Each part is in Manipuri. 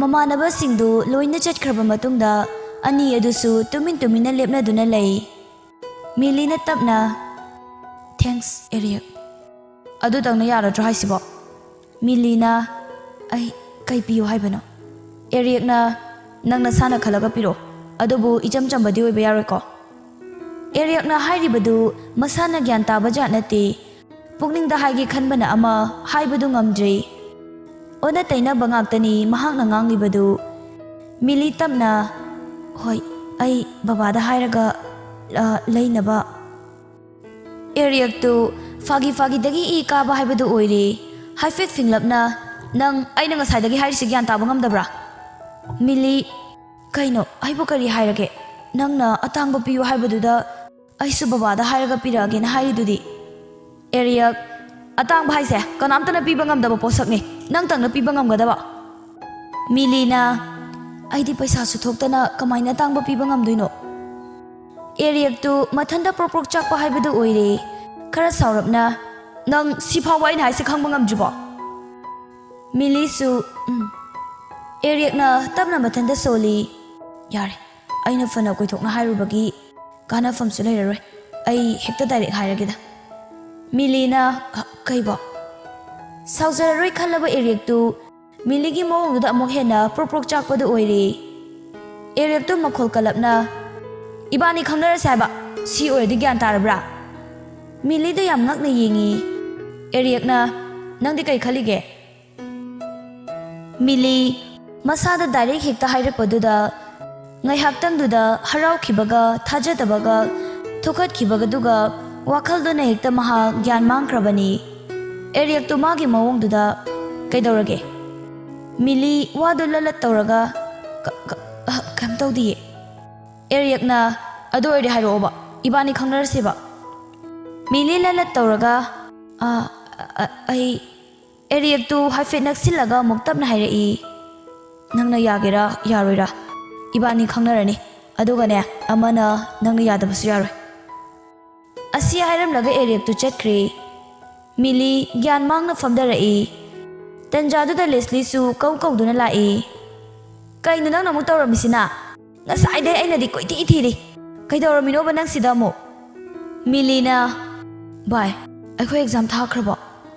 ꯃꯃꯥꯟꯅꯕꯁꯤꯡꯗꯨ ꯂꯣꯏꯅ ꯆꯠꯈ꯭ꯔꯕ ꯃꯇꯨꯡꯗ ꯑꯅꯤ ꯑꯗꯨꯁꯨ ꯇꯨꯃꯤꯟꯅ ꯂꯦꯞꯅꯗꯨꯅ ꯂꯩ꯫ ꯃꯤꯂꯤꯅ ꯇꯞꯅ "ꯊꯦꯡꯛꯁ ꯑꯦꯔꯤꯛ, ꯑꯗꯨꯇꯪꯅ ꯌꯥꯔꯗ꯭ꯔꯣ ꯍꯥꯏꯁꯤꯕꯣ?" ꯃꯤꯂꯤꯅ "ꯑꯩ ꯀꯩ ꯄꯤꯌꯨ ꯍꯥꯏꯕꯅꯣ?" ꯑꯦꯔꯤꯛꯅ "ꯅꯪ ꯅꯁꯥꯅ ꯈꯜꯂꯒ ꯄꯤꯔꯣ, ꯑꯗꯨꯕꯨ ꯏꯆꯝ ꯆꯝꯕꯗꯤ ꯑꯣꯏꯕ ꯌꯥꯔꯣꯏꯀꯣ?" ꯑꯦꯔꯤꯛꯅ ꯍꯥꯏꯔꯤꯕꯗꯨ ꯃꯁꯥꯅ ꯒ꯭ꯌꯥꯟ ꯇꯥꯕ ꯖꯥꯠ ꯅꯠꯇꯦ꯫ ꯄꯨꯛꯅꯤꯡꯗ ꯍꯥꯏꯒꯦ ꯈꯟꯕꯅ ꯑꯃ, ꯍꯥꯏꯕꯗꯨ ꯉꯝꯗ꯭ꯔꯤ꯫ ꯑꯣꯟꯅ ꯇꯩꯅꯕ ꯉꯥꯛꯇꯅꯤ ꯃꯍꯥꯛꯅ ꯉꯥꯡꯂꯤꯕꯗꯨ꯫ ꯃꯤꯂꯤ ꯇꯞꯅ "ꯍꯣꯏ, ꯑꯩ ꯕꯕꯥꯗ ꯍꯥꯏꯔꯒ ꯂꯩꯅꯕ." ꯑꯦꯔꯤꯛꯇꯨ ꯐꯥꯒꯤꯗꯒꯤ ꯏ ꯀꯥꯕ ꯍꯥꯏꯕꯗꯨ ꯑꯣꯏꯔꯦ꯫ ꯍꯥꯏꯐꯦꯠ ꯐꯤꯡꯂꯞꯅ "ꯅꯪ ꯑꯩꯅ ꯉꯁꯥꯏꯗꯒꯤ ꯍꯥꯏꯔꯤꯁꯤ ꯒ꯭ꯌꯥꯟ ꯇꯥꯕ ꯉꯝꯗꯕ꯭ꯔꯥ?" ꯃꯤꯂꯤ "ꯀꯩꯅꯣ, ꯑꯩꯕꯨ ꯀꯔꯤ ꯍꯥꯏꯔꯒꯦ? ꯅꯪꯅ ꯑꯇꯥꯡꯕ ꯄꯤꯌꯨ ꯍꯥꯏꯕꯗꯨꯗ ꯑꯩꯁꯨ ꯕꯕꯥꯗ ꯍꯥꯏꯔꯒ ꯄꯤꯔꯛꯑꯒꯦꯅ ꯍꯥꯏꯔꯤꯗꯨꯗꯤ." ꯑꯦꯔꯤꯛ "ꯑꯇꯥꯡꯕ ꯍꯥꯏꯁꯦ ꯀꯅꯥꯝꯇꯅ ꯄꯤꯕ ꯉꯝꯗꯕ ꯄꯣꯠꯁꯛꯅꯤ, ꯅꯪꯇꯪꯅ ꯄꯤꯕ ꯉꯝꯒꯗꯕ." ꯃꯤꯂꯤꯅ "ꯑꯩꯗꯤ ꯄꯩꯁꯥꯁꯨ ꯊꯣꯛꯇꯅ ꯀꯃꯥꯏꯅ ꯑꯇꯥꯡꯕ ꯄꯤꯕ ꯉꯝꯗꯣꯏꯅꯣ?" ꯑꯦꯔꯤꯛꯇꯨ ꯃꯊꯟꯇ ꯄ꯭ꯔꯣꯛ ꯆꯥꯛꯄ ꯍꯥꯏꯕꯗꯨ ꯑꯣꯏꯔꯦ꯫ ꯈꯔ ꯁꯥꯎꯔꯞꯅ "ꯅꯪ ꯁꯤꯐꯥꯎꯕ ꯑꯩꯅ ꯍꯥꯏꯁꯦ ꯈꯪꯕ ꯉꯝꯗ꯭ꯔꯤꯕꯣ?" ꯃꯤꯂꯤꯁꯨ ꯑꯦꯔꯤꯛꯅ ꯇꯞꯅ ꯃꯊꯟꯇ ꯁꯣꯜꯂꯤ꯫ "ꯌꯥꯔꯦ, ꯑꯩꯅ ꯐꯅ ꯀꯣꯏꯊꯣꯛꯅ ꯍꯥꯏꯔꯨꯕꯒꯤ ꯀꯥꯟꯅꯐꯝꯁꯨ ꯂꯩꯔꯔꯣꯏ, ꯑꯩ ꯍꯦꯛꯇ ꯗꯥꯏꯔꯦꯛ ꯍꯥꯏꯔꯒꯦꯗ." ꯃꯤꯂꯤꯅ "ꯀꯩꯕꯣ?" ꯁꯥꯎꯖꯔꯔꯣꯏ ꯈꯜꯂꯕ ꯑꯦꯔꯤꯛꯇꯨ ꯃꯤꯂꯤꯒꯤ ꯃꯑꯣꯡꯗꯨꯗ ꯑꯃꯨꯛ ꯍꯦꯟꯅ ꯄ꯭ꯔꯣꯛ ꯆꯥꯛꯄꯗꯨ ꯑꯣꯏꯔꯦ꯫ ꯑꯦꯔꯤꯛꯇꯨ ꯃꯈꯣꯜ ꯀꯜꯂꯞꯅ "ꯏꯕꯥꯅꯤ ꯈꯪꯅꯔꯁꯦ ꯍꯥꯏꯕ, ꯁꯤ ꯑꯣꯏꯔꯗꯤ ꯒ꯭ꯌꯥꯟ ꯇꯥꯔꯕ꯭ꯔꯥ?" ꯃꯤꯂꯤꯗꯨ ꯌꯥꯝ ꯉꯛꯅ ꯌꯦꯡꯉꯤ꯫ ꯑꯦꯔꯤꯛꯅ "ꯅꯪꯗꯤ ꯀꯩ ꯈꯜꯂꯤꯒꯦ?" ꯃꯤꯂꯤ ꯃꯁꯥꯗ ꯗꯥꯏꯔꯦꯛ ꯍꯦꯛꯇ ꯍꯥꯏꯔꯛꯄꯗꯨꯗ ꯉꯥꯏꯍꯥꯛꯇꯪꯗꯨꯗ ꯍꯔꯥꯎꯈꯤꯕꯒ ꯊꯥꯖꯗꯕꯒ ꯊꯣꯛꯈꯠꯈꯤꯕꯗꯨꯒ ꯋꯥꯈꯜꯗꯨꯅ ꯍꯦꯛꯇ ꯃꯍꯥꯛ ꯒ꯭ꯌꯥꯟ ꯃꯥꯡꯈ꯭ꯔꯕꯅꯤ꯫ ꯑꯦꯔꯤꯛꯇꯨ ꯃꯥꯒꯤ ꯃꯑꯣꯡꯗꯨꯗ "ꯀꯩꯗꯧꯔꯒꯦ?" ꯃꯤꯂꯤ ꯋꯥꯗꯨ ꯂꯂꯠ ꯇꯧꯔꯒ "ꯀꯩꯝ ꯇꯧꯗꯤꯌꯦ." ꯑꯦꯔꯤꯛꯅ "ꯑꯗꯨ ꯑꯣꯏꯔꯗꯤ ꯍꯥꯏꯔꯛꯑꯣꯕ, ꯏꯕꯥꯅꯤ ꯈꯪꯅꯔꯁꯦꯕ." ꯃꯤꯂꯤ ꯂꯂꯠ ꯇꯧꯔꯒ "ꯑꯩ..." ꯑꯦꯔꯤꯛꯇꯨ ꯍꯥꯏꯐꯦꯠ ꯅꯛꯁꯤꯜꯂꯒ ꯑꯃꯨꯛ ꯇꯞꯅ ꯍꯥꯏꯔꯛꯏ꯫ "ꯅꯪꯅ ꯌꯥꯒꯦꯔꯥ ꯌꯥꯔꯣꯏꯔꯥ, ꯏꯕꯥꯅꯤ ꯈꯪꯅꯔꯅꯤ, ꯑꯗꯨꯒꯅꯦ ꯑꯃꯅ ꯅꯪꯅ ꯌꯥꯗꯕꯁꯨ ꯌꯥꯔꯣꯏ." ꯑꯁꯤ ꯍꯥꯏꯔꯝꯂꯒ ꯑꯦꯔꯤꯛꯇꯨ ꯆꯠꯈ꯭ꯔꯦ꯫ ꯃꯤꯂꯤ ꯒ꯭ꯌꯥꯟ ꯃꯥꯡꯅ ꯐꯝꯊꯔꯛꯏ꯫ ꯇꯟꯖꯥꯗꯨꯗ ꯂꯦꯁꯂꯤꯁꯨ ꯀꯧꯗꯨꯅ ꯂꯥꯛꯏ꯫ "ꯀꯩꯅꯣ ꯅꯪꯅ ꯑꯃꯨꯛ ꯇꯧꯔꯝꯃꯤꯁꯤꯅ? ꯉꯁꯥꯏꯗꯩ ꯑꯩꯅꯗꯤ ꯀꯣꯏꯊꯤ ꯊꯤꯔꯤ, ꯀꯩꯗꯧꯔꯝꯃꯤꯅꯣꯕ ꯅꯪ ꯁꯤꯗ ꯑꯃꯨꯛ?" ꯃꯤꯂꯤꯅ "ꯚꯥꯏ, ꯑꯩꯈꯣꯏ ꯑꯦꯛꯖꯥꯝ ꯊꯥꯈ꯭ꯔꯕꯣ?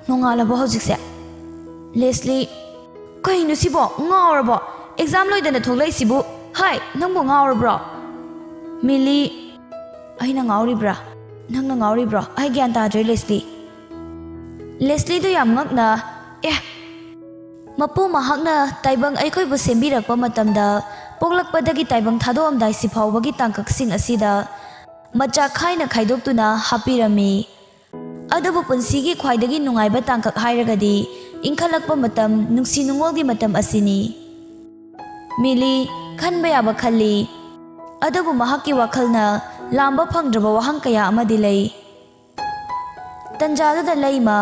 ꯅꯣꯡꯉꯥꯜꯂꯕꯣ ꯍꯧꯖꯤꯛꯁꯦ?" ꯂꯦꯁꯂꯤ "ꯀꯩꯅꯣ ꯁꯤꯕꯣ, ꯉꯥꯎꯔꯕꯣ? ꯑꯦꯛꯖꯥꯝ ꯂꯣꯏꯗꯅ ꯊꯣꯛꯂꯛꯏꯁꯤꯕꯨ, ꯍꯥꯏ ꯅꯪꯕꯨ ꯉꯥꯎꯔꯕ꯭ꯔꯣ?" ꯃꯤꯂꯤ "ꯑꯩꯅ ꯉꯥꯎꯔꯤꯕ꯭ꯔꯥ? ꯅꯪꯅ ꯉꯥꯎꯔꯤꯕ꯭ꯔꯣ? ꯑꯩ ꯒ꯭ꯌꯥꯟ ꯇꯥꯗ꯭ꯔꯦ ꯂꯦꯁꯂꯤ." ꯂꯦꯁꯂꯤꯗꯨ ꯌꯥꯝ ꯉꯛꯅ "ꯃꯄꯨ ꯃꯍꯥꯛꯅ ꯇꯥꯏꯕꯪ ꯑꯩꯈꯣꯏꯕꯨ ꯁꯦꯝꯕꯤꯔꯛꯄ ꯃꯇꯝꯗ ꯄꯣꯛꯂꯛꯄꯗꯒꯤ ꯇꯥꯏꯕꯪ ꯊꯥꯗꯣꯛꯑꯝꯗꯥꯏ ꯁꯤꯐꯥꯎꯕꯒꯤ ꯇꯥꯡꯀꯛꯁꯤꯡ ꯑꯁꯤꯗ ꯃꯆꯥꯛ ꯈꯥꯏꯅ ꯈꯥꯏꯗꯣꯛꯇꯨꯅ ꯍꯥꯞꯄꯤꯔꯝꯃꯤ. ꯑꯗꯨꯕꯨ ꯄꯨꯟꯁꯤꯒꯤ ꯈ꯭ꯋꯥꯏꯗꯒꯤ ꯅꯨꯡꯉꯥꯏꯕ ꯇꯥꯡꯀꯛ ꯍꯥꯏꯔꯒꯗꯤ ꯏꯪꯈꯠꯂꯛꯄ ꯃꯇꯝ, ꯅꯨꯡꯁꯤ ꯅꯨꯡꯉꯣꯜꯒꯤ ꯃꯇꯝ ꯑꯁꯤꯅꯤ." ꯃꯤꯂꯤ ꯈꯟꯕ ꯌꯥꯕ ꯈꯜꯂꯤ, ꯑꯗꯨꯕꯨ ꯃꯍꯥꯛꯀꯤ ꯋꯥꯈꯜꯅ ꯂꯥꯝꯕ ꯐꯪꯗ꯭ꯔꯕ ꯋꯥꯍꯪ ꯀꯌꯥ ꯑꯃꯗꯤ ꯂꯩ꯫ ꯇꯟꯖꯥꯗꯨꯗ ꯂꯩꯃ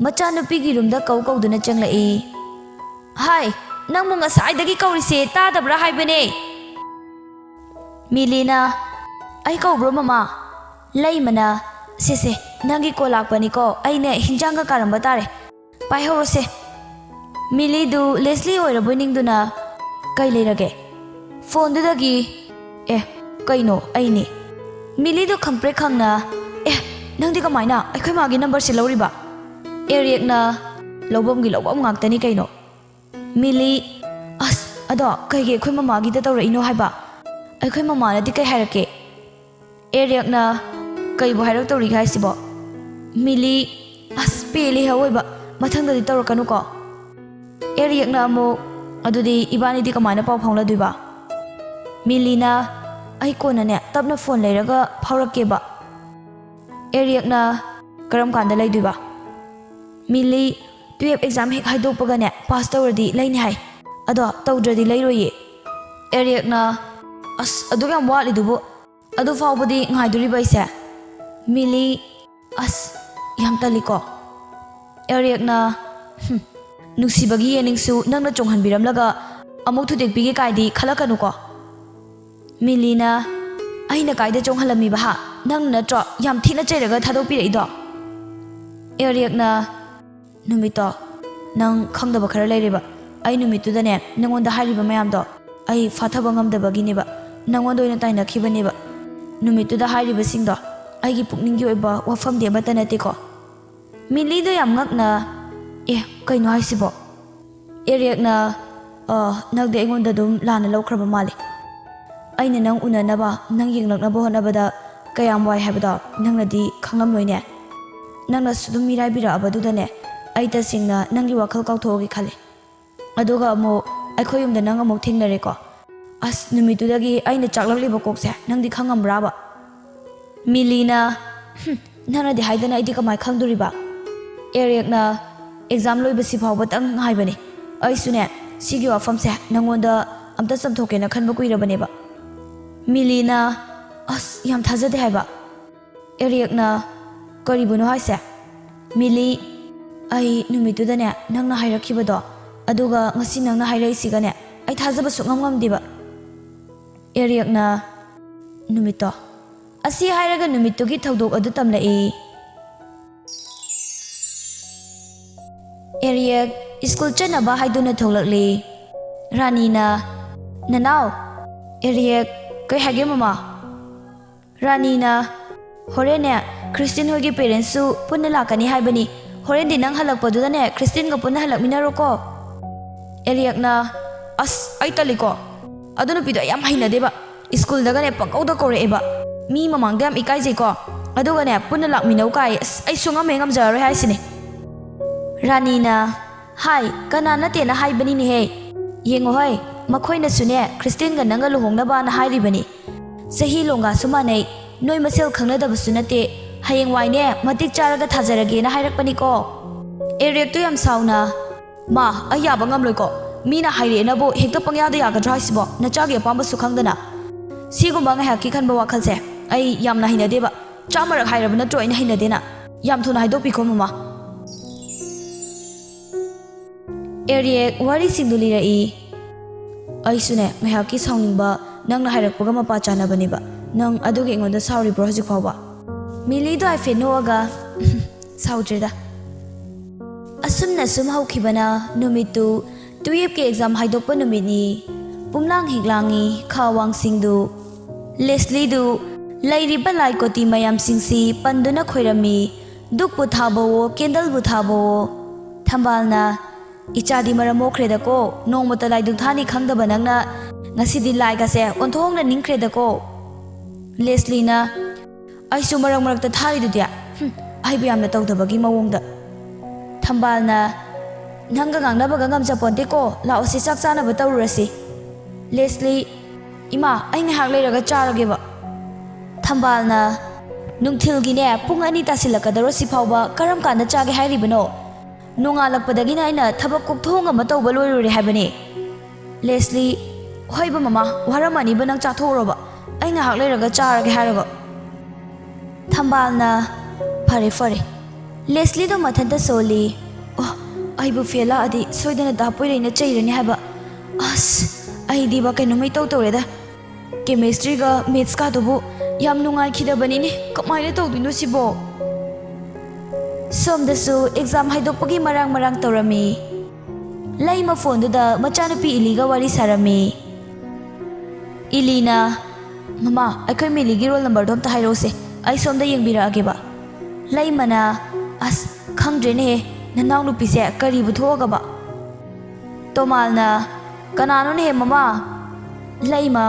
ꯃꯆꯥꯅꯨꯄꯤꯒꯤ ꯔꯨꯝꯗ ꯀꯧꯗꯨꯅ ꯆꯪꯂꯛꯏ꯫ "ꯍꯥꯏ, ꯅꯪꯕꯨ ꯉꯁꯥꯏꯗꯒꯤ ꯀꯧꯔꯤꯁꯦ ꯇꯥꯗꯕ꯭ꯔꯥ ꯍꯥꯏꯕꯅꯦ." ꯃꯤꯂꯤꯅ "ꯑꯩ ꯀꯧꯕ꯭ꯔꯣ ꯃꯃꯥ?" ꯂꯩꯃꯅ "ꯁꯦ ꯅꯪꯒꯤ ꯀꯣꯜ ꯂꯥꯛꯄꯅꯤꯀꯣ, ꯑꯩꯅꯦ ꯍꯤꯟꯖꯥꯡꯒ ꯀꯥꯔꯝꯕ ꯇꯥꯔꯦ, ꯄꯥꯏꯍꯧꯔꯣꯁꯦ." ꯃꯤꯂꯤꯗꯨ ꯂꯦꯁꯂꯤ ꯑꯣꯏꯔꯕꯣꯏ ꯅꯤꯡꯗꯨꯅ "ꯀꯩ ꯂꯩꯔꯒꯦ?" ꯐꯣꯟꯗꯨꯗꯒꯤ ꯀꯩꯅꯣ ꯑꯩꯅꯦ." ꯃꯤꯂꯤꯗꯨ ꯈꯪꯄ꯭ꯔꯦꯛ ꯈꯪꯅ "ꯅꯪꯗꯤ ꯀꯃꯥꯏꯅ ꯑꯩꯈꯣꯏ ꯃꯥꯒꯤ ꯅꯝꯕꯔꯁꯦ ꯂꯧꯔꯤꯕ?" ꯑꯦꯔꯤꯛꯅ "ꯂꯧꯕꯝꯒꯤ ꯂꯧꯕꯝ ꯉꯥꯛꯇꯅꯤ ꯀꯩꯅꯣ." ꯃꯤꯂꯤ "ꯑꯁ, ꯑꯗꯣ ꯀꯩꯒꯤ ꯑꯩꯈꯣꯏ ꯃꯃꯥꯒꯤꯗ ꯇꯧꯔꯛꯏꯅꯣ ꯍꯥꯏꯕ? ꯑꯩꯈꯣꯏ ꯃꯃꯥꯅꯗꯤ ꯀꯩ ꯍꯥꯏꯔꯛꯀꯦ?" ꯑꯦꯔꯤꯛꯅ "ꯀꯩꯕꯨ ꯍꯥꯏꯔꯛꯇꯧꯔꯤꯒꯦ ꯍꯥꯏꯁꯤꯕꯣ?" ꯃꯤꯂꯤ "ꯑꯁ, ꯄꯦꯜꯂꯤꯍꯦ ꯑꯋꯣꯏꯕ, ꯃꯊꯪꯗꯗꯤ ꯇꯧꯔꯛꯀꯅꯨꯀꯣ." ꯑꯦꯔꯤꯛꯅ ꯑꯃꯨꯛ "ꯑꯗꯨꯗꯤ ꯏꯕꯥꯅꯤꯗꯤ ꯀꯃꯥꯏꯅ ꯄꯥꯎ ꯐꯥꯎꯅꯗꯣꯏꯕ?" ꯃꯤꯂꯤꯅ "ꯑꯩ ꯀꯣꯟꯅꯅꯦ ꯇꯞꯅ ꯐꯣꯟ ꯂꯩꯔꯒ ꯐꯥꯎꯔꯛꯀꯦꯕ." ꯑꯦꯔꯤꯛꯅ "ꯀꯔꯝ ꯀꯥꯟꯗ ꯂꯩꯗꯣꯏꯕ?" ꯃꯤꯂꯤ "12 ꯑꯦꯛꯖꯥꯝ ꯍꯦꯛ ꯍꯥꯏꯗꯣꯛꯄꯒꯅꯦ ꯄꯥꯁ ꯇꯧꯔꯗꯤ ꯂꯩꯅꯤ ꯍꯥꯏ, ꯑꯗꯣ ꯇꯧꯗ꯭ꯔꯗꯤ ꯂꯩꯔꯣꯏꯌꯦ." ꯑꯦꯔꯤꯛꯅ "ꯑꯁ, ꯑꯗꯨꯛ ꯌꯥꯝ ꯋꯥꯠꯂꯤꯗꯨꯕꯨ, ꯑꯗꯨ ꯐꯥꯎꯕꯗꯤ ꯉꯥꯏꯗꯣꯔꯤꯕ ꯑꯩꯁꯦ?" ꯃꯤꯂꯤ "ꯑꯁ, ꯌꯥꯝ ꯇꯜꯂꯤꯀꯣ." ꯑꯦꯔꯤꯛꯅ "ꯅꯨꯡꯁꯤꯕꯒꯤ ꯌꯦꯅꯤꯡꯁꯨ ꯅꯪꯅ ꯆꯣꯡꯍꯟꯕꯤꯔꯝꯂꯒ ꯑꯃꯨꯛ ꯊꯨꯗꯦꯛꯄꯤꯒꯦ ꯀꯥꯏꯗꯤ ꯈꯜꯂꯛꯀꯅꯨꯀꯣ." ꯃꯤꯂꯤꯅ "ꯑꯩꯅ ꯀꯥꯏꯗ ꯆꯣꯡꯍꯜꯂꯝꯃꯤꯕ ꯍꯥ? ꯅꯪꯅ ꯅꯠꯇ꯭ꯔꯣ ꯌꯥꯝ ꯊꯤꯅ ꯆꯩꯔꯒ ꯊꯥꯗꯣꯛꯄꯤꯔꯛꯏꯗꯣ?" ꯑꯦꯔꯤꯛꯅ "ꯅꯨꯃꯤꯠꯇꯣ ꯅꯪ ꯈꯪꯗꯕ ꯈꯔ ꯂꯩꯔꯦꯕ, ai numitudane nangonda hairiba mayamdo ai fathaba ngamdabagineba nangonda oina tainakhibane numituda hairiba singdo ai gi pukninggi oiba wafam de mata nateko Milly do yam ngakna kaino haisibo Eriakna nagde aingonda dum lana lawkraba male aina nang unanaba nang yinglaknaba honabada kayam wai habada nangnadi khanglamloine nangna sudum mirai bira abadudane ai tasingna nangi wakhal kauthogi khale aduga amo aikhoyumda nang amok thingnare ko as numitudagi aina chaklakliba kokse nangdi khangamraba Milina nana di haidana idi kamai khangduriba Eriakna exam loibasi phawba tang haibani ai sune sigi wafamse nangonda amta samthokena khanba kuirabaneba Milina as yam thajade haiba Eriakna karibuno haise Milly ai numitudane nangna hairakhibado aduga ngasi nangna hairaisigane ai thajaba sukngamngamdiba Eriakna numito asi hairaga numitugi thaudok adu tamlai Eriak school chanaba haiduna tholakli Ranina nanau Eriak kai hage mama Ranina horene Christine hogi parents su punna lakani haibani horen di nang halakpadudane Christine ga punna halakminaro ko Eriakna as ai taliko aduna pido yam hainadeba school daga ne pakauda koreba mi mamangda yam ikai jeko aduga ne punna lakminau kai ai sunga mengam jaroi haisine Ranina hai kanana tena haibani ni he yengo hai makhoina sune Christine ga nanga luhongnaba na hairibani sahi longa sumanei noi masel khangnadaba sunate hayeng waine matik charaga thajarage na hairakpani ko Eriak to yam sauna ma ayaba ngamloi ko mina haire na bo hekta pangyada yagadra hisibo nachage pamba sukhangdana sigumba nga hakki khanba wakhalse ai yamna hinadeba chamarak hairabna toina hinadena yam thuna haidok piko mama Eriak wari singduli rai ai sune ngahaki sauningba nangna hairakpaga mapa chanabaneba nang adugi ngonda sauri bro hojik phawba Milly do ai fenoga saudrida asumna sum haukibana numitu 12 ke exam haidokpa numini pumlang higlangi khawang singdu Leslie du lairiba laikoti mayam singsi panduna khoirami dukpu thabawo candle bu thabawo thambalna ichadi maramokhreda ko nongmata laidung thani khangdaba nangna ngasidi laiga se onthongna ningkhreda ko Leslie na aisu marang marakta thari dudia aibu yamna tawdabagi mawongda thambalna nanga gangnaba gangam japonte ko lao si chak chana ba tawrasi Leslie ima ai ngahak leiraga charageba thambalna nungthilgi ne pung ani tasilakadaro si phawba karam kanda chage hairibano nongalakpadagi na aina thabak kokthong ama tawba loirure haibani Leslie hoiba mama waramani banang chathoroba ai ngahak leiraga charage hairaga thambalna phare phare Leslie do mathanta soli aibu fela adi soidana dapoi reina chairani haba as ai diba kaino mai tawreda chemistry ga maths ka dubu yam nungai khidabani ni kamaina tawdino sibo somdasu exam haidokpagi marang tawrami laima phone da machanupi iliga wari sarami Ilina mama akai Milly roll number dom ta hairose ai somda yengbira ageba laimana as khangdrene nanau nupi se kari buthoga ba Tomalna kanano ne mama laima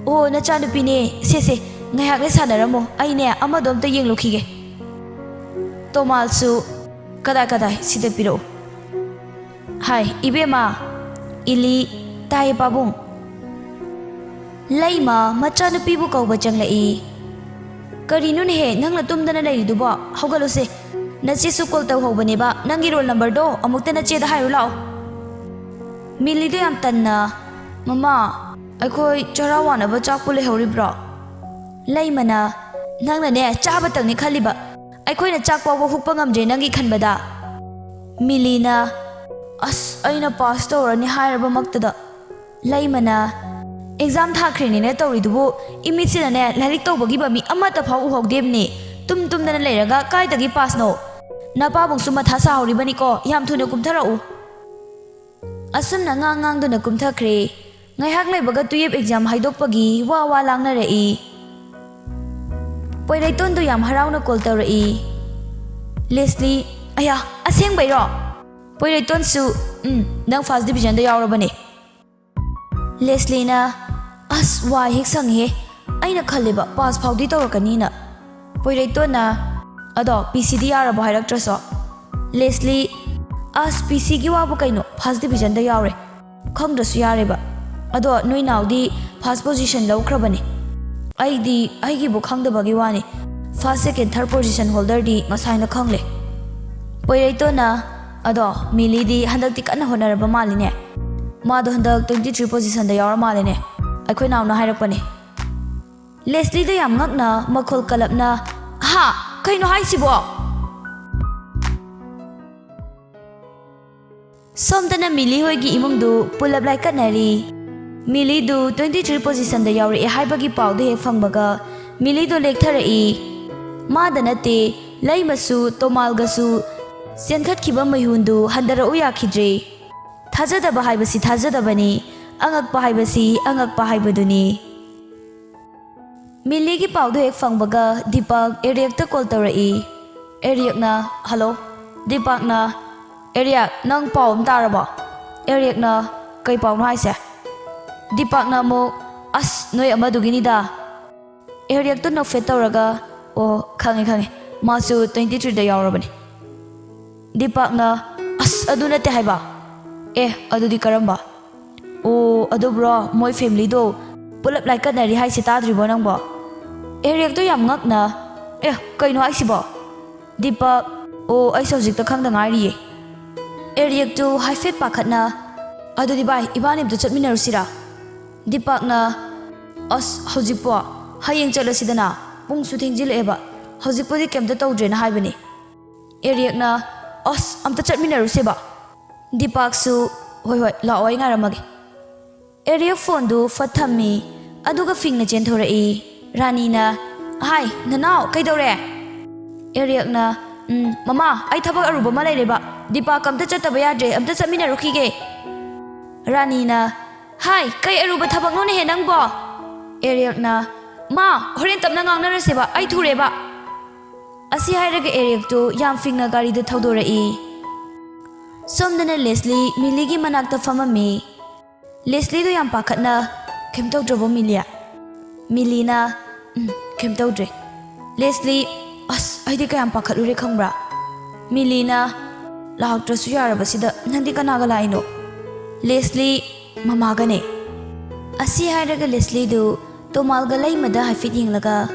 o na chanupi ne se ngahak le sanaramo ai ne amadom ta yenglokhige Tomal su kadai sida piro hai ibema ili tai babung laima machanupi bu kauba changlai karinu ne nangla tumdana leiriduba haugalose nache su call taw hobaneba nangi roll number do amukta nache da hairu lao Milly do yam tanna mama aikoi charawana ba chak pule horibra laimana nangna ne chaba tangni khaliba aikoi na chak pawa hukpa ngamje nangi khanbada Milly na as aina pass tawrani hairaba maktada laimana exam thakhreni ne tawridubu imitsi ne larik tawbagi ba mi amata phau uhogdebni tumdana leiraga kaidagi pass no Napabong sumatha sa horibani ko yam thuna kumtharau Asumna ngang-ngang kumthakre. Ngaihak laibaga 12 exam haidokpagi wa langnarei. Poiraiton do yam harauna call tawrei. Leslie, aya, asengbairo. Poiraiton su, nang first division da yaurabane. Leslie na, as wa hik sanghe. Aina khaliba pass phawdi tawrakanina. Poiraiton na, ado PCD yarabo hairactraso. Leslie, as PC gi wabu kaino first division da yaure. Khangdrasu yareba. Ado noi naudi first position lawkrabane. Aigi bu khangdabagi wani. First, second, third position holder di ngasaina khangle. Poiraiton na, ado Mili di handak ti kana honaraba maline. Mado handak 23 position da yawra maline. Akhoi nauna hairakpane. Leslie da yam ngakna makhol kalapna, ha, kaino haisibo. Somdana Mili hoigi imungdu pulap lai katnari. Mili du 23 position da yawri e haibagi pawdu he phangbaga Mili do lekthari. Madanate laimasu tomalgasu senkhat khiba maihundu handara uya khidre. Thajadaba haibasi thajadabani, angakpa haibasi angakpa haibaduni. Mili gi pawdu he phangbaga Deepak Eriak ta call tawrai. Eriak na, hello. Deepak na, Eriak nang pawm taraba. Eriak na, kai pawm haise. Deepak na mo, as noi amadugini da. Eriak to no fet tawraga, o khange, masu 23 da yaurabani. Deepak na, as adu nate haiba. Adu di karamba. O adu bro, moi family do, pulap lai katnari haise tadribo nangba. Eriak to yam ngakna, kaino haisibo. Deepak, o ai hojik ta khangda ngari. Eriak to haifet pakhatna, adu di bai ibanim to chatminarusira. Deepak na, as hojikpo hayeng chatlasidana pungsu thengjilaeba hojikpo di kemta tawdrena haibani. Eriak na, as amta chatminaruseba. Deepak su hoi laoi ngaramage. Eriak phone du fathammi aduga fingna chenthorei. Rani na, hi nanao kaidore. Eriak na, mama ai thabak aruba ma laireba. Deepak amta chataba yadre amta chatminarukhige. Rani na, hi kai aruba thabak no ne he nangbo. Eriak na, ma horen tapna ngangnaraseba ai thureba. Asi hairaga Eriak tu yam fingna gari da thaudorei. Somdana Leslie Mili gi manakta famami. Leslie do yam pakhatna kem tawdrobo Milia. Mili na, kem tawdre. Leslie, as aidi kayam pakhatlure khangbra. Mili na, lahaktrasu yarabasida nandi kanaga laino. Leslie, mamagane. Asi hairaga Leslie du tomalga laimada haifit yinglaga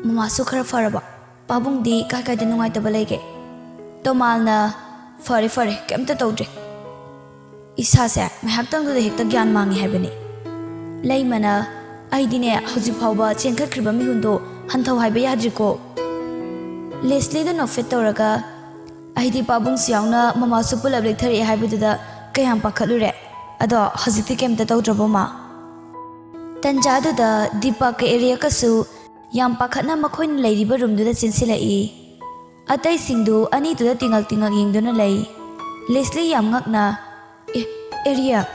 mamasu khara faraba. Pabung di kai da nungai taba lege. Tomal na, fare kemta tawdre. Isa se mahaktang du da hekta gyan mangi haibani. Laimana aidine hojik phawba chenkhat khriba mihundo hanthau haiba yadriko. Leslie da nofet tawraga aidi pabung siyauna mamasu pulap lekthari haibuda kayam pakhatlure. Ado hojikti kemta tawdrabo ma. Tanjadu da Deepak Eriak kasu yam pakhatna makhoin leiriba room du da chensilai. Atai singdu ani tu da tingak yingduna lei. Leslie yam ngakna, Eriak.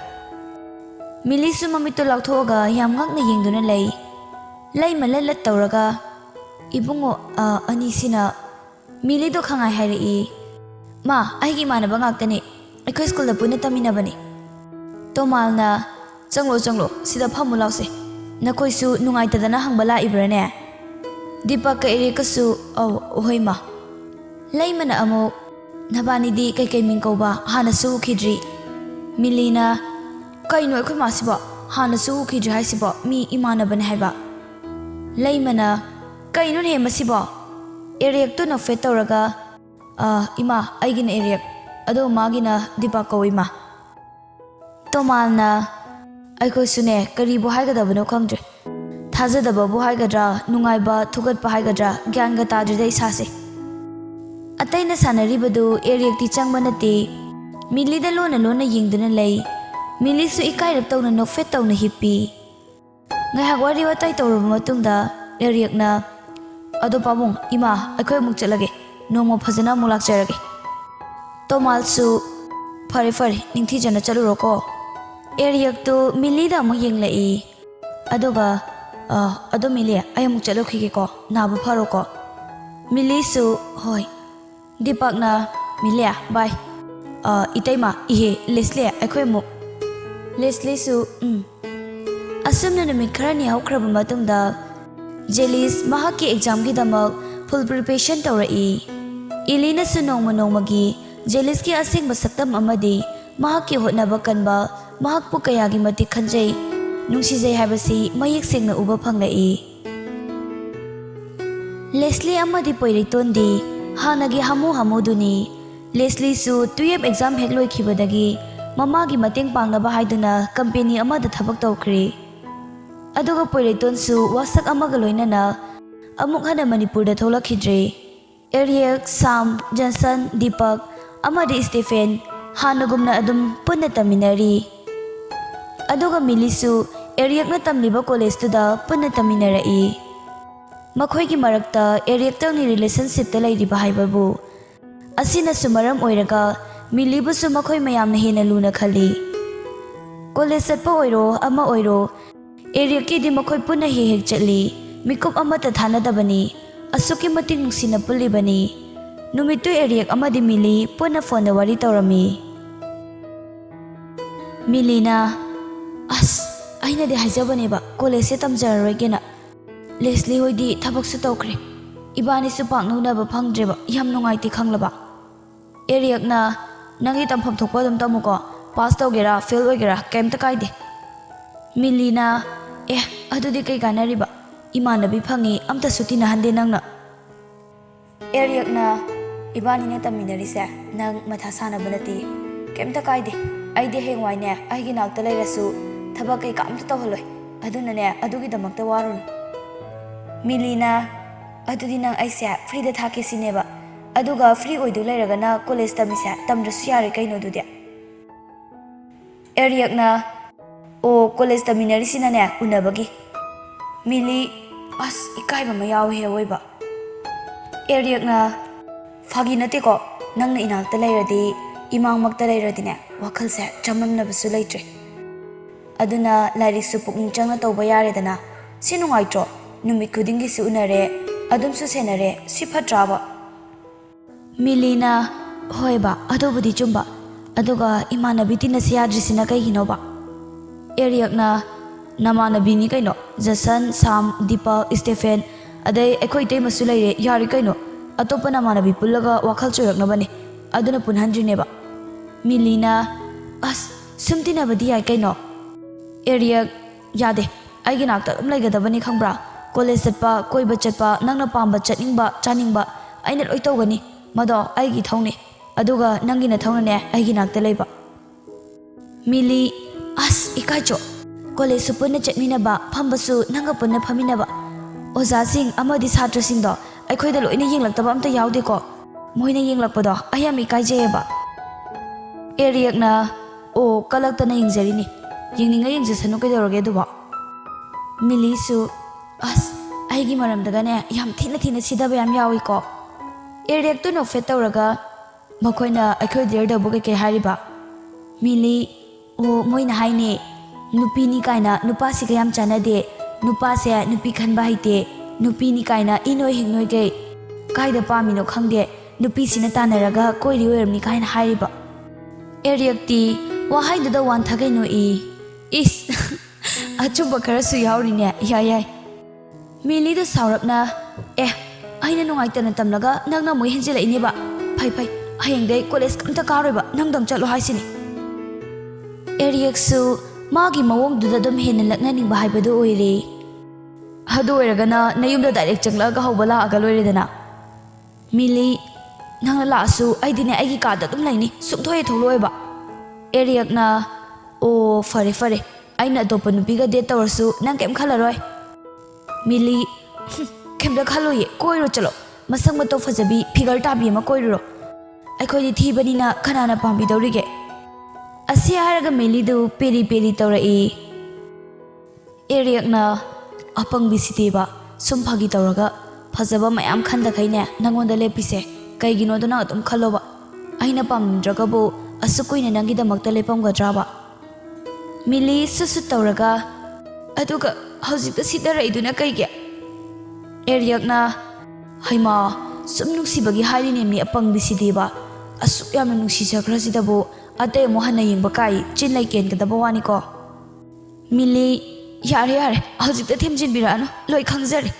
Mili su mamito lakthoga yam ngakna yingduna lei. Lei malalat tawraga ibungo ani sina Mili do khangai hairi. Ma aigi manaba ngaktani akhoi school da puna taminabani. Tomal na, changlo sida phamu lause. Nakhoi su nungai tadana hangbala ibrane. Deepak Eriak kasu ohoi ma. Laimana amu nabani di kai mingkoba hana su khidri. Milina, kaino akhoi masiba hana su khidri haisiba mi imana bane haiba. Laimana, kaino ne masiba. Eriak to no fet tawraga ima aigina Eriak ado magina Deepak kawima. Tomal na, akhoi sune karibo haigadabano khangdre. Thajadaba bu haigadra nungaiba thugatpa haigadra gyanga tadridai sase. Ataina sanaribadu Eriak ti changba nate. Mili da lona yingduna lei. Mili su ikairak tawna nofet tawna hippi. Ngaihak wari watai tawraba matungda Eriak na, ado pabung ima akhoi muk chalage nongmo phajana mulak charage. Tomal su Fare fare ningthijana chaluroko. Eriak tu Millie da amuk yenglai. Aduga ado Millie ay amuk chalukhige ko nabu faroko. Millie su hoy. Deepak na Millie bye. Itaima ihe Leslie akhoi amuk. Leslie su asumna namit kharani haukraba matungda Jelis mahaki exam gi damak full preparation tawrai. Ilina su nongma nongmagi Jelis ki asing basaktam amadi mahaki hotnaba kanba mahakpu kayagi matik khanjai nungsijai habasi mayek sengna uba phanglai. Leslie amadi Poiritondi hanagi hamu duni. Leslie su 12 exam hek loikhibadagi mamagi mateng pangnaba haiduna company amada thabak tawkhri. Aduga Poiriton su wasak amaga loinana amuk hana Manipur da tholakhidre. Eriak, Sam, Johnson, Deepak amadi Stephen hanagumna adum punna taminari. Aduga Millie su Eriak na tamliba college tuda punna taminarai. Makhoi gi marakta Eriak tawni relationship ta lairiba haibabu asina sumaram oiraga Millie bu su makhoi mayamna hena luna khali. College satpa oiro ama oiro Eriak ki di makhoi punna hek chatli mikup amata thanadabani asuki matik nungsina pulibani. Numitu Eriak amadi Millie punna phone da wari tawrami. Millie na aina de haijabane ba college se tamjararoigena. Leslie hoidi thabak su tawkhre. Ibani su paknuna ba phangdreba yam nungaiti khanglaba. Eriak na nangi tampham thokpa dum tamuko pass tawgera fail oigera kaimta kaide. Millie na adudi kai kanariba imanabi phangi amta suti na hande nangna. Eriak na ibani na taminari se nang matha sana banati kaimta kaide. Aide hengwai ne aigi nakta lairasu thabak kai kamta tawhaloi aduna ne adugi damakta waruni. Millie na adudi nang aise free da thake sineba aduga free oidu lairaga na college tamise tamrasu yare kaino dude. Eriak na o college taminari sina ne unabagi. Millie ikaiba ma yaw he oiba. Eriak na fagi nate ko nangna inakta lairadi imangmakta lairadi ne wakhal se chamamnabasu laitre. Aduna lairik su pukning changna tawba yaredana si nungaitro numit khudingi su unare adum su senare si phatraba. Millie na hoiba adobudi chumba aduga imanabi tina siyadrisina kai hinoba. Eriak na namanabi ni kaino Jason, Sam, Deepak, Stephen adai ekhoi tei masu laire yari kaino atopa namanabi pullaga wakhal choraknabane aduna punhandrineba. Millie na sumtina badi ai kaino. Eriak yade aigi nakta laigadabani khangbra college satpa koiba chatpa nangna pamba chatningba chaningba aina loi tawgani mado aigi thawne aduga nangina thawna ne aigi nakta leiba. Millie ikaicho college su punna chatminaba phambasu nanga punna phaminaba oja sing amadi chhatra sing do aikhoida loina yenglaktaba amta yaude ko moina yenglakpado ayam ikaijeba. Eriak na kalakta na yengjarini yengninga yengjasanu kaidoroge duba. Millie su aigi maramdaga ne yam thina sidaba yam yawi ko. Eriak tu no fet tawraga makhoina aikhoi der da buke ke hariba. Millie moina haine nupi ni kaina nupa si yam chanade nupa se nupi khanba haite nupi ni kaina inoi hingnoi ge kaida pamino khangde nupi sina tanaraga koiri oiramni kaina hariba. Eriak ti wahai da wan thagai no achumba khara su yauri ne yai. Millie da saurapna aina nungaitana tamlaga nangna moi henjela ineba phai hayengdai college kamta karoiba nangdam chalo haisini. Eriak su magi mawong duda dum hena laknaning ba haibadu oire. Hadu oiragana nayumda direct changlaga hawbala aga loiredana. Millie nangna la su aidine aigi kada dum laini sumthoi tholoiba. Eriak na fare aina adopa nupiga date tawrsu nang kem khalaroi. Millie kemda khaloye koiro chalo masang mato fajabi figure tabi ma koiro aikhoi thibani na khanana pambi dawrige. Asi haraga Millie du peri tawrai. Eriak na apang bisiteba sum phagi tawraga fajaba mayam khanda khaine nangonda lepise kaigino dona atum khaloba aina pamdraga bo asukui na nangi damakta lepam gadraba. Mili susut tauraga aduga hauzik ta sidara iduna kaige. Eriak na haima sum nuksibagi harini mi apang bisidiba asuk yamna nuksijakrasidabu ate mohana yengba kai chinlai ken kadaba wani ko. Mili yare hauzik ta themjin birano loi khangjari.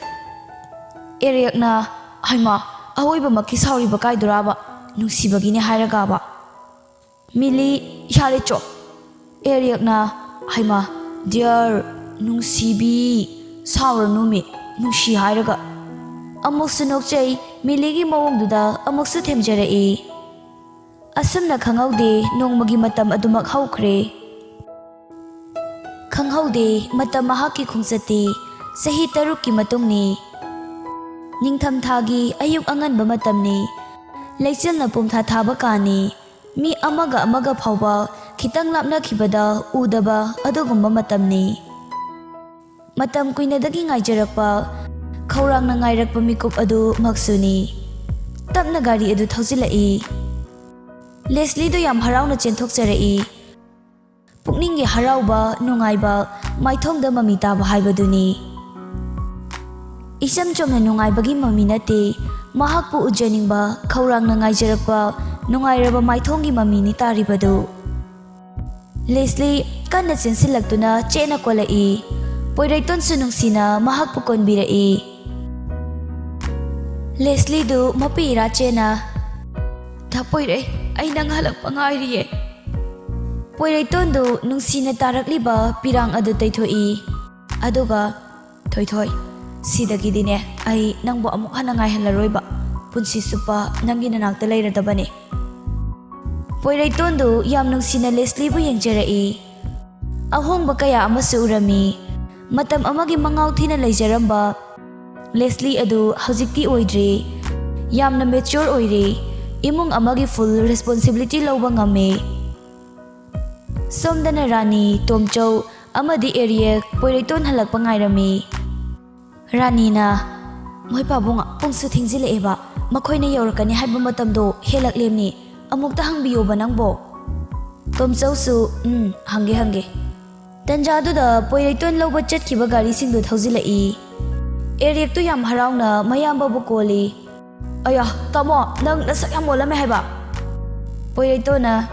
Eriak na haima awoiba makki sauriba kai duraba nuksibagi ne hairaga ba. Mili yare cho. Eriak na haima dear nungsibi sauranu mi nungsi hairaga. Amok sunokjay Miligi mawongduda amok su themjarai. Asamna khangaude nongmagi matam adumak haukre. Khanghaude matam mahaki khungsati sahi 3 ki matungni. Ningtham thagi ayuk anganba matamni. Leichilna pumtha thaba kani. Mi amaga phawba khitang lapna khibada udaba adugumba matamni. Matam kuinadagi ngaijarakpa Kaurang na ngairakpa mikup adu maksuni. Tapna gari adu thausilai. Leslie do yam harau na chenthokjarai. Pukningi harauba nungaiba maithongda mamita ba haibaduni. Isam chomna nungaibagi mami nate mahakpu ujaningba kaurang na ngaijarakpa nungairaba maithongi mami ni taribadu. Leslie kanna chensilaktuna chena kolai. Poiraiton sunungsina mahakpu konbirai. Leslie do mapira chena. Tapoire ay nang halak pangairiye. Poiraiton do nungsina tarakliba pirang adu taithoi. Aduga thoy sidagi dine ay nangbo amuk hanangay halaroiba. Punsi supa nangi nanakta layradabane. Poiraiton do yam nungsina Leslie bu yengjarai. Ahong bakaya amasu urami. Matam amagi mangaw thina leijaramba Leslie adu hawjikti oidre yamna mature oire imung amagi full responsibility lawba ngame somdana Rani Tomchau amadi area Poiraiton halakpa ngairami Rani na moi pabunga pungsu thingjileeba makhoina yaurakani haiba matamdo helaklemni amukta hangbiyo banangbo Tomchau su hange Tanjaduda Poiraiton lawba chatkiba gari singdu thausilai. Eriak tu yam harauna mayamba bu koli. Aya, tamo nang nasak yam molame haiba. Poiraiton na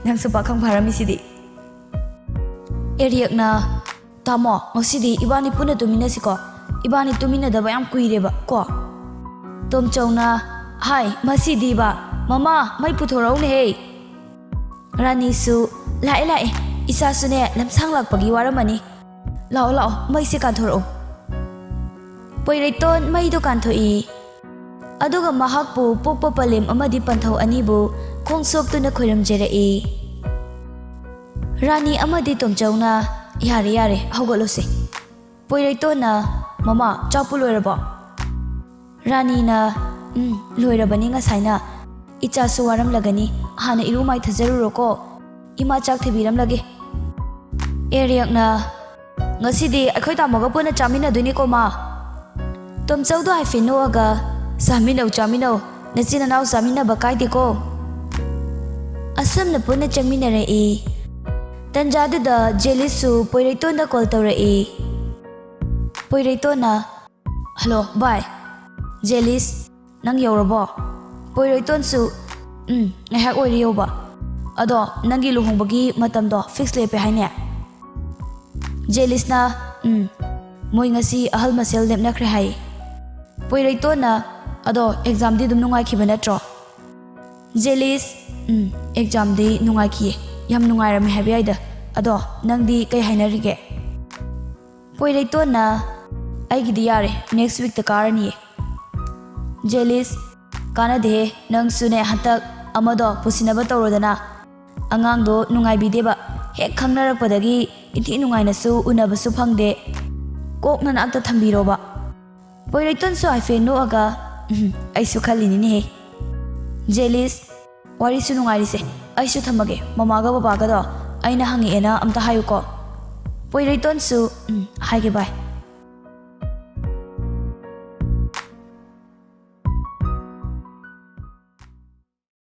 nang supa khang pharami sidi. Eriak na tamo ngasidi ibani puna tumina siko. Ibani tumina daba yam kuireba ko. Tomchau na hai masidi ba. Mama mai puthorau ne hey. Rani su lai Isa sune lamsang lakpagi waramani. Lao mai se kanthoro. Poiraiton mai do kanthoi. Aduga mahakpu pokpa palem amadi panthau anibu khongsok tuna khoiramjerai. Rani amadi Tomchauna yare haugalose. Poiraiton na mama chapu loiraba. Rani na loirabani ngasaina icha su waram lagani hana irumai thajaruroko ima chak thibiram lage. Eriak na ngasidi akhoi tamoga puna chamina duni ko ma. Tomchau do ai finoaga chamino nachina naw samina bakai diko. Asam na puna changmina rei. Tanjadu da jelisu Poiraiton da call tawrei. Poiraiton na hello bye. Jelis nang yaurabo. Poiraiton su ngahak oiriyo ba. Ado nangi luhongbagi matamdo fix lepe haine. Jelis na moi ngasi ahal masel lepnakre hai. Poiraiton na ado exam di dum nungai khiba natro. Jelis exam di nungai khiye yam nungai rami habi aida. Ado nangdi kai hainarige. Poiraiton na aigidi yare next week ta karani. Jelis kana de nang sune hatak amado pusinaba tawrodana. Angang do nungai bideba hek khangnarakpadagi ithi nungai nasu unabasu phangde kok nan akta thambiroba. Poiraiton su aife no aga aisu khalini ne. Jelis wari su nungai rise aisu thamage mamaga babaga do aina hangi ena amta hayuko. Poiraiton su haige bai.